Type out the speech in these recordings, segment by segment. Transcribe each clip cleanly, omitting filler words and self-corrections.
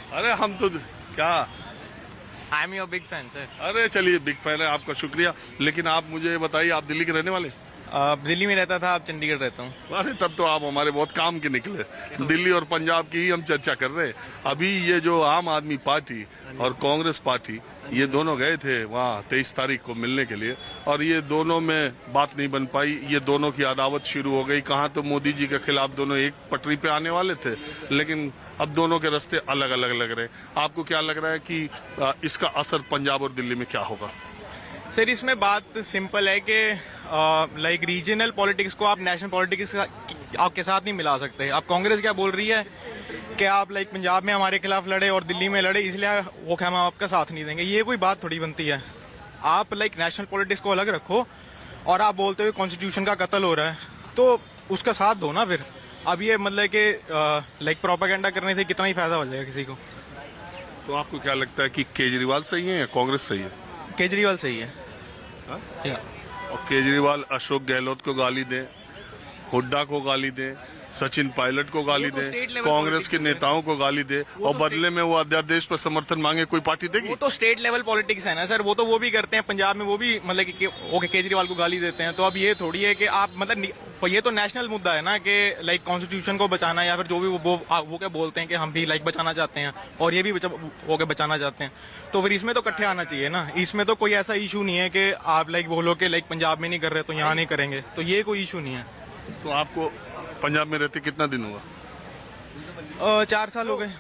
अरे हम तो क्या, I am your big fan sir. अरे चलिए, बिग फैन है आपका, शुक्रिया। लेकिन आप मुझे बताइए, आप दिल्ली के रहने वाले? दिल्ली में रहता था, अब चंडीगढ़ रहता हूँ। अरे तब तो आप हमारे बहुत काम के निकले। दिल्ली और पंजाब की ही हम चर्चा कर रहे हैं। अभी ये जो आम आदमी पार्टी और कांग्रेस पार्टी, ये दोनों गए थे वहाँ 23 तारीख को मिलने के लिए, और ये दोनों में बात नहीं बन पाई। ये दोनों की अदावत शुरू हो गई। कहाँ तो मोदी जी के खिलाफ दोनों एक पटरी पे आने वाले थे, लेकिन अब दोनों के रास्ते अलग अलग लग रहे हैं। आपको क्या लग रहा है कि इसका असर पंजाब और दिल्ली में क्या होगा? सर इसमें बात सिंपल है कि लाइक रीजनल पॉलिटिक्स को आप नेशनल पॉलिटिक्स आपके साथ नहीं मिला सकते। अब कांग्रेस क्या बोल रही है कि आप लाइक पंजाब में हमारे खिलाफ लड़े और दिल्ली में लड़े, इसलिए वो हम आपका साथ नहीं देंगे। ये कोई बात थोड़ी बनती है। आप लाइक नेशनल पॉलिटिक्स को अलग रखो, और आप बोलते हो कॉन्स्टिट्यूशन का कत्ल हो रहा है तो उसका साथ दो ना। फिर अब ये मतलब कि लाइक प्रोपेगेंडा करने से कितना ही फायदा हो जाएगा किसी को। तो आपको क्या लगता है कि केजरीवाल सही है या कांग्रेस सही है? केजरीवाल सही है। और केजरीवाल अशोक गहलोत को गाली दे, हुड्डा को गाली दे, सचिन पायलट को गाली दे, कांग्रेस के नेताओं को गाली दे, और बदले में वो अध्यादेश पर समर्थन मांगे, कोई पार्टी देगी? वो तो स्टेट लेवल पॉलिटिक्स है ना सर। वो भी करते हैं पंजाब में, वो भी मतलब कि ओके केजरीवाल को गाली देते हैं। तो अब ये थोड़ी है कि आप मतलब ये तो नेशनल मुद्दा है ना कि लाइक कॉन्स्टिट्यूशन को बचाना, या फिर जो भी वो क्या बोलते हैं कि हम भी लाइक बचाना चाहते हैं और ये भी वो क्या बचाना चाहते हैं। तो फिर इसमें तो इकट्ठे आना चाहिए ना। इसमें तो कोई ऐसा इशू नहीं है कि आप लाइक बोलो कि लाइक पंजाब में नहीं कर रहे तो यहाँ नहीं करेंगे, तो ये कोई इशू नहीं है। तो आपको पंजाब में रहते कितना दिन हुआ? 4 साल हो गए।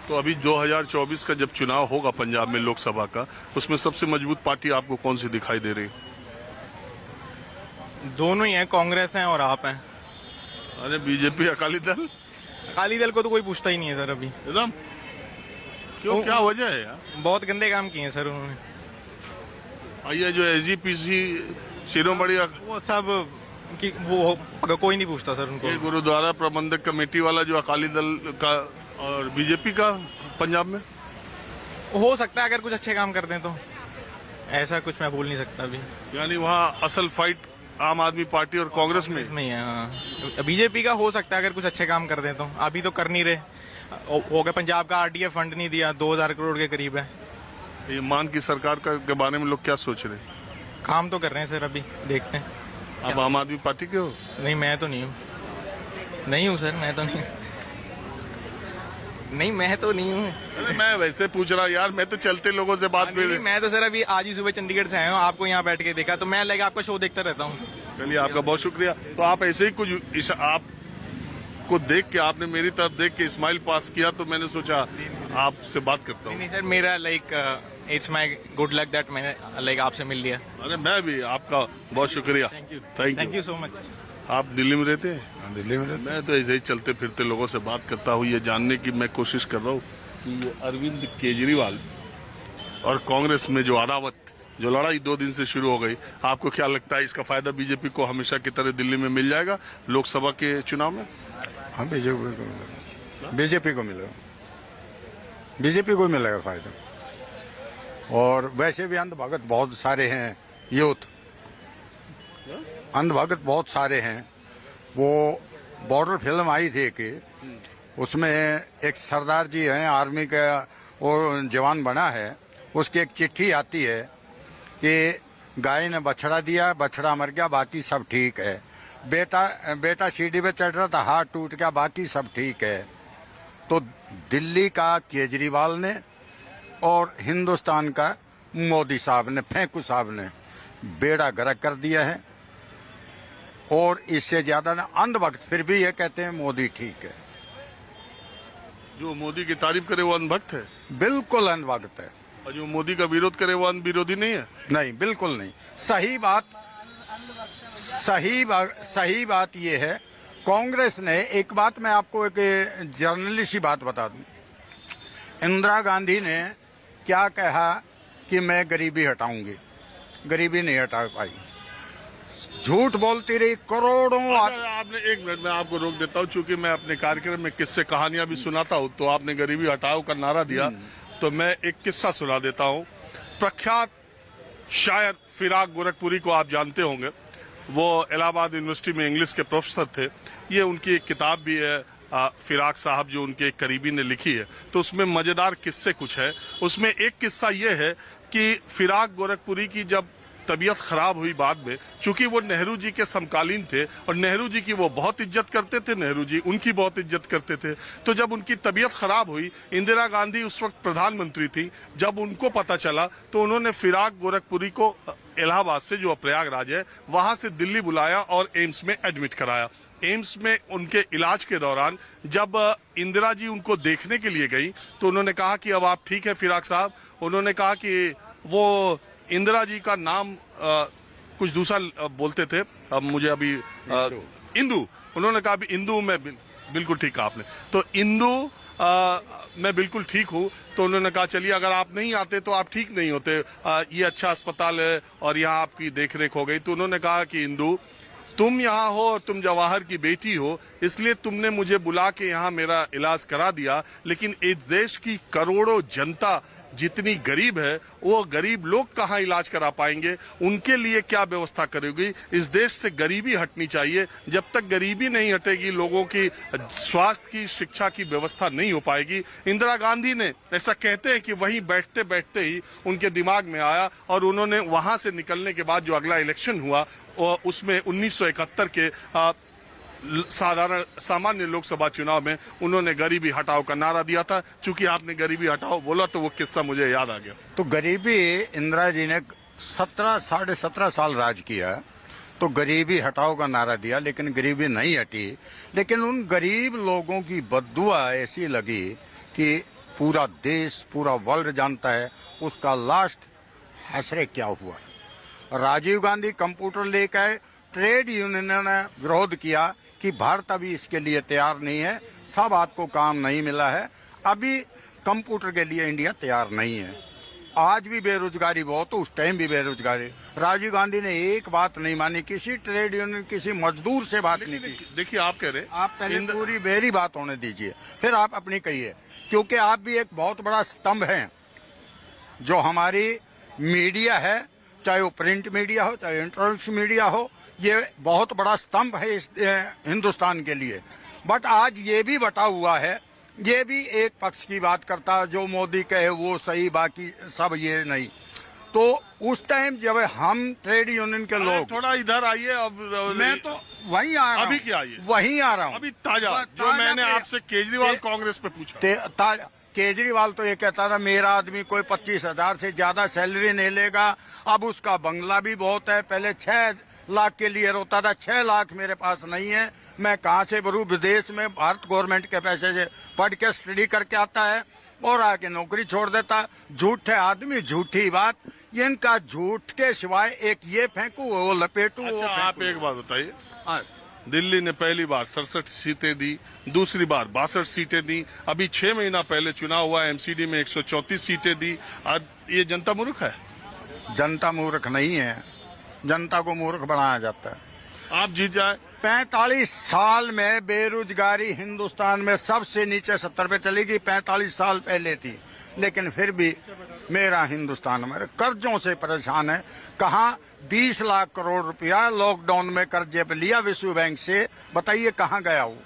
तो अभी 2024 का जब चुनाव होगा पंजाब में लोकसभा का, उसमें सबसे मजबूत पार्टी आपको कौन सी दिखाई दे रही है? दोनों ही हैं, कांग्रेस हैं और आप हैं। अरे बीजेपी, अकाली दल? अकाली दल को तो कोई पूछता ही नहीं है सर अभी। एकदम क्यों, क्या वजह है यार? बहुत गंदे काम किए हैं सर उन्होंने। ये जो एसजीपीसी शिरोमणि, वो सब कि वो कोई नहीं पूछता सर उनको। ये गुरुद्वारा प्रबंधक कमेटी वाला जो अकाली दल का और बीजेपी का पंजाब में हो सकता है अगर कुछ अच्छे काम कर दें तो। ऐसा कुछ मैं बोल नहीं सकता अभी। यानी वहाँ असल फाइट आम आदमी पार्टी और कांग्रेस में नहीं है। हाँ, बीजेपी का हो सकता है अगर कुछ अच्छे काम कर दें तो। अभी तो कर नहीं रहे। हो गया, पंजाब का आरडीए फंड नहीं दिया, 2000 करोड़ के करीब है। ये मान की सरकार का के बारे में लोग क्या सोच रहे हैं? काम तो कर रहे हैं सर, अभी देखते हैं। आप आम आदमी पार्टी के हो? नहीं, मैं तो नहीं हूँ। नहीं हूँ सर, मैं तो नहीं। नहीं, मैं तो नहीं हूँ। अरे मैं वैसे पूछ रहा यार, मैं तो चलते लोगों से बात नहीं, मैं तो सर अभी आज ही सुबह चंडीगढ़ से आया हूँ, आपको यहाँ बैठ के देखा तो मैं लाइक आपका शो देखता रहता हूँ। चलिए, आपका बहुत शुक्रिया। तो आप ऐसे ही कुछ आपको देख के, आपने मेरी तरफ देख के स्माइल पास किया, तो मैंने सोचा आपसे बात करता हूँ। नहीं सर, मेरा like it's my good luck that मैंने लाइक आपसे मिल लिया। अरे मैं भी, आपका बहुत शुक्रिया। Thank you so much. आप दिल्ली में रहते हैं? हाँ, दिल्ली में रहते। मैं तो ऐसे ही चलते फिरते लोगों से बात करता हूँ। ये जानने की मैं कोशिश कर रहा हूँ कि ये अरविंद केजरीवाल और कांग्रेस में जो अदावत, जो लड़ाई 2 दिन से शुरू हो गई, आपको क्या लगता है इसका फायदा बीजेपी को हमेशा की तरह दिल्ली में मिल जाएगा लोकसभा के चुनाव में? हाँ, बीजेपी को मिलेगा। बीजेपी को मिलेगा, बीजेपी को मिलेगा फायदा। और वैसे भी अंधभगत बहुत सारे हैं, यूथ अंधभगत बहुत सारे हैं। वो बॉर्डर फिल्म आई थी कि उसमें एक सरदार जी हैं आर्मी का, वो जवान बना है, उसकी एक चिट्ठी आती है कि गाय ने बछड़ा दिया, बछड़ा मर गया, बाकी सब ठीक है। बेटा सीढ़ी पे चढ़ रहा था, हाथ टूट गया, बाकी सब ठीक है। तो दिल्ली का केजरीवाल ने और हिंदुस्तान का मोदी साहब ने, फेंकू साहब ने बेड़ा गर्क कर दिया है। और इससे ज्यादा ना अंधभक्त फिर भी ये कहते हैं मोदी ठीक है। जो मोदी की तारीफ करे वो अंधभक्त है? बिल्कुल अंधभक्त है। और जो मोदी का विरोध करे वो अंध विरोधी नहीं है? नहीं, बिल्कुल नहीं। सही बात ये है, कांग्रेस ने, एक बात मैं आपको एक जर्नलिस्ट की बात बता दूं, इंदिरा गांधी ने क्या कहा कि मैं गरीबी हटाऊंगी, गरीबी नहीं हटा पाई, झूठ बोलती रही, करोड़ों। आपने, 1 मिनट में आपको रोक देता हूँ, चूंकि मैं अपने कार्यक्रम में किस्से कहानियां भी सुनाता हूँ, तो आपने गरीबी हटाओ का नारा दिया, तो मैं एक किस्सा सुना देता हूँ। प्रख्यात शायर फिराक गोरखपुरी को आप जानते होंगे। वो इलाहाबाद यूनिवर्सिटी में इंग्लिश के प्रोफेसर थे। ये उनकी एक किताब भी है, फिराक साहब जो उनके एक करीबी ने लिखी है, तो उसमें मजेदार किस्से कुछ है। उसमें एक किस्सा ये है कि फिराक गोरखपुरी की जब तबीयत खराब हुई बाद में, चूंकि वो नेहरू जी के समकालीन थे और नेहरू जी की वो बहुत इज्जत करते थे, नेहरू जी उनकी बहुत इज्जत करते थे, तो जब उनकी तबीयत खराब हुई, इंदिरा गांधी उस वक्त प्रधानमंत्री थी, जब उनको पता चला तो उन्होंने फिराक गोरखपुरी को इलाहाबाद से, जो प्रयागराज है, वहां से दिल्ली बुलाया और एम्स में एडमिट कराया। एम्स में उनके इलाज के दौरान जब इंदिरा जी उनको देखने के लिए गई तो उन्होंने कहा कि अब आप ठीक है फिराक साहब। उन्होंने कहा कि वो इंदिरा जी का नाम कुछ दूसरा बोलते थे, अब मुझे अभी इंदु, उन्होंने कहा इंदु, मैं बिल्कुल ठीक कहा आपने, तो इंदु मैं बिल्कुल ठीक हूँ। तो उन्होंने कहा चलिए अगर आप नहीं आते तो आप ठीक नहीं होते, ये अच्छा अस्पताल है और यहाँ आपकी देखरेख हो गई। तो उन्होंने कहा कि इंदु, तुम यहाँ हो और तुम जवाहर की बेटी हो, इसलिए तुमने मुझे बुला के यहाँ मेरा इलाज करा दिया, लेकिन इस देश की करोड़ों जनता जितनी गरीब है, वो गरीब लोग कहाँ इलाज करा पाएंगे, उनके लिए क्या व्यवस्था करोगी? इस देश से गरीबी हटनी चाहिए। जब तक गरीबी नहीं हटेगी, लोगों की स्वास्थ्य की, शिक्षा की व्यवस्था नहीं हो पाएगी। इंदिरा गांधी ने, ऐसा कहते हैं कि वहीं बैठते बैठते ही उनके दिमाग में आया और उन्होंने वहां से निकलने के बाद जो अगला इलेक्शन हुआ उसमें 1971 के सामान्य लोकसभा चुनाव में उन्होंने गरीबी हटाओ का नारा दिया था। चूंकि आपने गरीबी हटाओ बोला तो वो किस्सा मुझे याद आ गया। तो गरीबी, इंदिरा जी ने 17 साल राज किया, तो गरीबी हटाओ का नारा दिया, लेकिन गरीबी नहीं हटी। लेकिन उन गरीब लोगों की बद्दुआ ऐसी लगी कि पूरा देश, पूरा वर्ल्ड जानता है उसका लास्ट हसरे क्या हुआ। राजीव गांधी कंप्यूटर लेकर आए, ट्रेड यूनियन ने विरोध किया कि भारत अभी इसके लिए तैयार नहीं है, सब आपको काम नहीं मिला है, अभी कंप्यूटर के लिए इंडिया तैयार नहीं है। आज भी बेरोजगारी बहुत, उस टाइम भी बेरोजगारी। राजीव गांधी ने एक बात नहीं मानी, किसी ट्रेड यूनियन, किसी मजदूर से बात नहीं की। देखिए आप कह रहे, आप पहले पूरी मेरी बात होने दीजिए, फिर आप अपनी कहिए, क्योंकि आप भी एक बहुत बड़ा स्तंभ हैं। जो हमारी मीडिया है, चाहे वो प्रिंट मीडिया हो, चाहे इलेक्ट्रॉनिक्स मीडिया हो, ये बहुत बड़ा स्तंभ है इस हिंदुस्तान के लिए। बट आज ये भी बटा हुआ है, ये भी एक पक्ष की बात करता, जो मोदी कहे वो सही, बाकी सब ये नहीं। तो उस टाइम जब हम ट्रेड यूनियन के लोग, थोड़ा इधर आइए, अब मैं तो वहीं आ रहा हूँ, अभी क्या आइए, वहीं आ रहा हूँ, अभी ताजा जो मैंने आपसे केजरीवाल कांग्रेस पे पूछा। केजरीवाल तो ये कहता था मेरा आदमी कोई 25,000 से ज्यादा सैलरी नहीं लेगा। अब उसका बंगला भी बहुत है, पहले 6 लाख के लिए रोता था, 6 लाख मेरे पास नहीं है, मैं कहाँ से भरूं? विदेश में भारत गवर्नमेंट के पैसे से पढ़ के स्टडी करके आता है और आके नौकरी छोड़ देता। झूठे आदमी, झूठी बात, इनका झूठ के सिवाय एक ये फेंकू वो लपेटू। अच्छा, आप एक बात बताइए, दिल्ली ने पहली बार 67 सीटें दी, दूसरी बार 62 सीटें दी, अभी 6 महीना पहले चुनाव हुआ, एमसीडी में 134 सीटें दी। आज ये जनता मूर्ख है? जनता मूर्ख नहीं है, जनता को मूर्ख बनाया जाता है। आप जीत जाए। 45 साल में बेरोजगारी हिंदुस्तान में सबसे नीचे 70 पे चली गई, 45 साल पहले थी, लेकिन फिर भी मेरा हिंदुस्तान मेरे कर्जों से परेशान है। कहाँ 20 लाख करोड़ रुपया लॉकडाउन में कर्जे पे लिया विश्व बैंक से, बताइए कहाँ गया वो?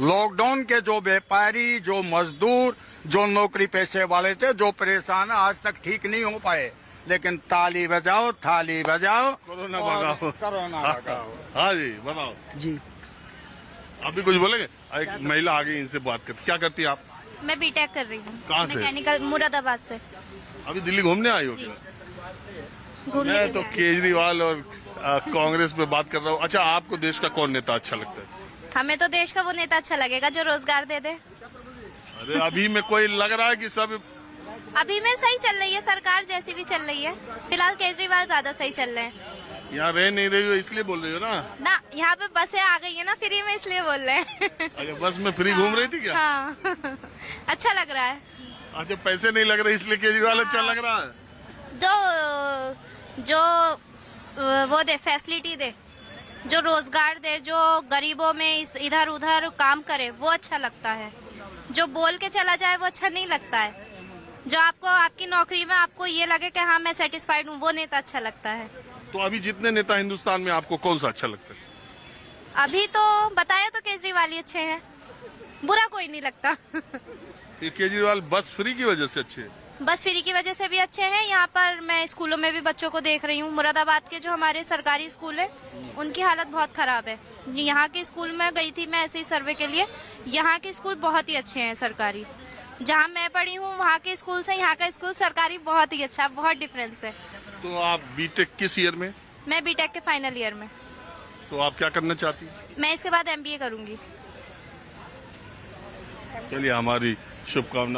लॉकडाउन के जो व्यापारी, जो मजदूर, जो नौकरी पैसे वाले थे, जो परेशान आज तक ठीक नहीं हो पाए। लेकिन ताली बजाओ, थाली बजाओ, कोरोना भगाओ, कोरोना भगाओ। हाँ जी, बताओ जी। आप भी कुछ बोलेंगे? एक महिला आ गई, इनसे बात करते। क्या करती है आप? मैं बीटेक कर रही हूँ। कहाँ से? मैकेनिकल, मुरादाबाद से। अभी दिल्ली घूमने आई हो क्या? घूमने मैं के तो लिए। केजरीवाल और कांग्रेस पे बात कर रहा हूँ। अच्छा, आपको देश का कौन नेता अच्छा लगता है? हमें तो देश का वो नेता अच्छा लगेगा जो रोजगार दे दे। अरे अभी में कोई लग रहा है कि सब अभी में सही चल रही है सरकार, जैसी भी चल रही है। फिलहाल केजरीवाल ज्यादा सही चल रहे हैं। यहाँ रह नहीं रही हो इसलिए बोल रही हो ना? यहाँ पे बसें आ गई है ना फ्री में, इसलिए बोल रहे हैं। अच्छा, बस में फ्री घूम रही थी क्या? हाँ। अच्छा लग रहा है। अच्छा, पैसे नहीं लग रहे इसलिए केजरीवाल अच्छा लग रहा है? जो वो दे, फैसिलिटी दे, जो रोजगार दे, जो गरीबों में इधर उधर काम करे, वो अच्छा लगता है। जो बोल के चला जाए वो अच्छा नहीं लगता है। जो आपको आपकी नौकरी में आपको ये लगे कि हाँ मैं सेटिस्फाइड हूँ, वो नेता अच्छा लगता है। तो अभी जितने नेता हिंदुस्तान में, आपको कौन सा अच्छा लगता है? अभी तो बताया तो केजरीवाल ही अच्छे हैं, बुरा कोई नहीं लगता। फिर केजरीवाल बस फ्री की वजह से अच्छे हैं। बस फ्री की वजह से भी अच्छे हैं। यहाँ पर मैं स्कूलों में भी बच्चों को देख रही हूँ। मुरादाबाद के जो हमारे सरकारी स्कूल है उनकी हालत बहुत खराब है। यहाँ के स्कूल में गई थी मैं ऐसे ही सर्वे के लिए। यहाँ के स्कूल बहुत ही अच्छे हैं सरकारी। जहाँ मैं पढ़ी हूँ वहाँ के स्कूल से यहाँ का स्कूल सरकारी बहुत ही अच्छा, बहुत डिफरेंस है। तो आप बीटेक किस ईयर में? मैं बीटेक के फाइनल ईयर में। तो आप क्या करना चाहती हैं? मैं इसके बाद MBA करूंगी। चलिए, हमारी शुभकामनाएं।